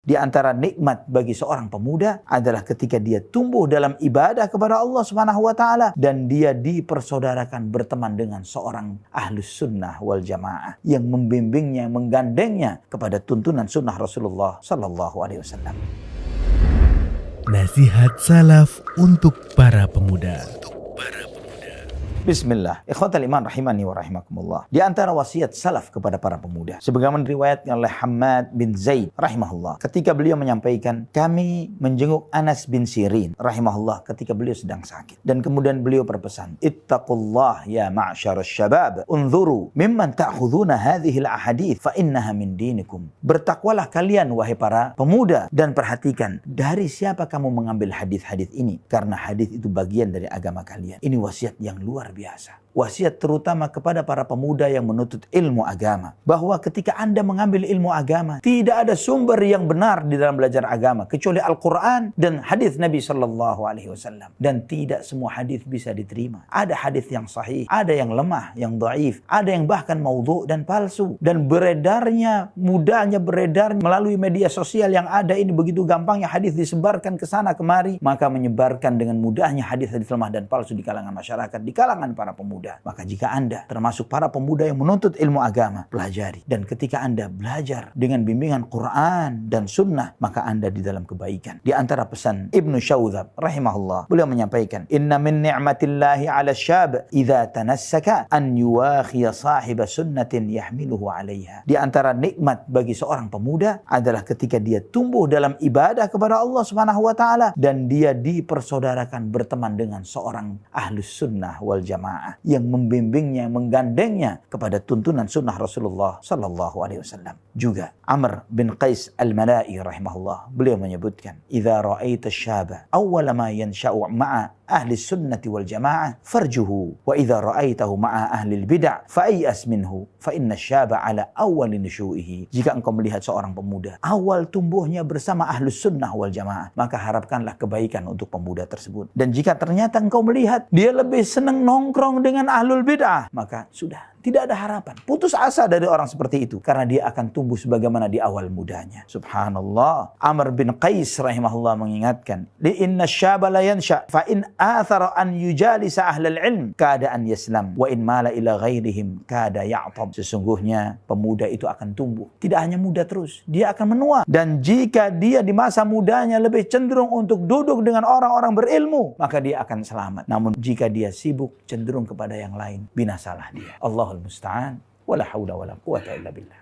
Di antara nikmat bagi seorang pemuda adalah ketika dia tumbuh dalam ibadah kepada Allah Subhanahu wa taala dan dia dipersaudarakan berteman dengan seorang ahlus sunnah wal jamaah yang membimbingnya, menggandengnya kepada tuntunan sunnah Rasulullah sallallahu alaihi wasallam. Nasihat salaf untuk para pemuda. Bismillah, ikhwatal iman rahimani wa rahimakumullah. Di antara wasiat salaf kepada para pemuda, sebagaimana diriwayatkan oleh Hammad bin Zaid rahimahullah, ketika beliau menyampaikan, kami menjenguk Anas bin Sirin rahimahullah ketika beliau sedang sakit, dan kemudian beliau berpesan, ittaqullah ya ma'syarasy syabab, unzuru mimman ta'khuduna hadhil ahadits fa innaha min dinikum. Bertakwalah kalian wahai para pemuda dan perhatikan dari siapa kamu mengambil hadis-hadis ini, karena hadis itu bagian dari agama kalian. Ini wasiat yang luar biasa. Wasiat terutama kepada para pemuda yang menuntut ilmu agama, bahwa ketika Anda mengambil ilmu agama, tidak ada sumber yang benar di dalam belajar agama kecuali Al-Quran dan hadis Nabi Sallallahu Alaihi Wasallam. Dan tidak semua hadis bisa diterima. Ada hadis yang sahih, ada yang lemah, yang dhaif, ada yang bahkan maudhu dan palsu. Dan mudahnya beredar melalui media sosial yang ada ini, begitu gampangnya hadis disebarkan ke sana kemari, maka menyebarkan dengan mudahnya hadis-hadis lemah dan palsu di kalangan masyarakat, di kalangan para pemuda. Maka jika Anda termasuk para pemuda yang menuntut ilmu agama, pelajari. Dan ketika Anda belajar dengan bimbingan Quran dan Sunnah, maka Anda di dalam kebaikan. Di antara pesan Ibnu Syaudzab rahimahullah, beliau menyampaikan, inna min ni'matillahi 'ala syab idza tanassaka an yuwakhiya sahiba sunnatin yahmiluhu 'alaiha. Di antara nikmat bagi seorang pemuda adalah ketika dia tumbuh dalam ibadah kepada Allah Subhanahu wa taala dan dia dipersaudarakan berteman dengan seorang ahlus sunnah wal jamaah yang membimbingnya, menggandengnya kepada tuntunan sunnah Rasulullah sallallahu alaihi wasallam. Juga Amr bin Qais al-Mala'i rahimahullah, beliau menyebutkan, idza ra'aita syaba awwala ma yansha'u ma'a ahli sunnati wal jamaah farjuhu wa idza ra'aitahu ma'a ahli bid'ah fa'iyas minhu fa inna syaba ala awwal nusyu'ihi. Jika engkau melihat seorang pemuda awal tumbuhnya bersama ahli sunnah wal jamaah, maka harapkanlah kebaikan untuk pemuda tersebut. Dan jika ternyata engkau melihat dia lebih senang nongkrong dengan ahlul bid'ah, maka sudah tidak ada harapan. Putus asa dari orang seperti itu, karena dia akan tumbuh sebagaimana di awal mudanya. Subhanallah. Amr bin Qais rahimahullah mengingatkan, li inna syaba la yansha fa in athara an yujalisa ahlal ilm kada an yaslam wa in mala ila ghairihim kada ya'tab. Sesungguhnya pemuda itu akan tumbuh. Tidak hanya muda terus, dia akan menua. Dan jika dia di masa mudanya lebih cenderung untuk duduk dengan orang-orang berilmu, maka dia akan selamat. Namun jika dia sibuk cenderung kepada yang lain, binasalah dia. Allahul musta'an, wala haula wala quwata illa billah.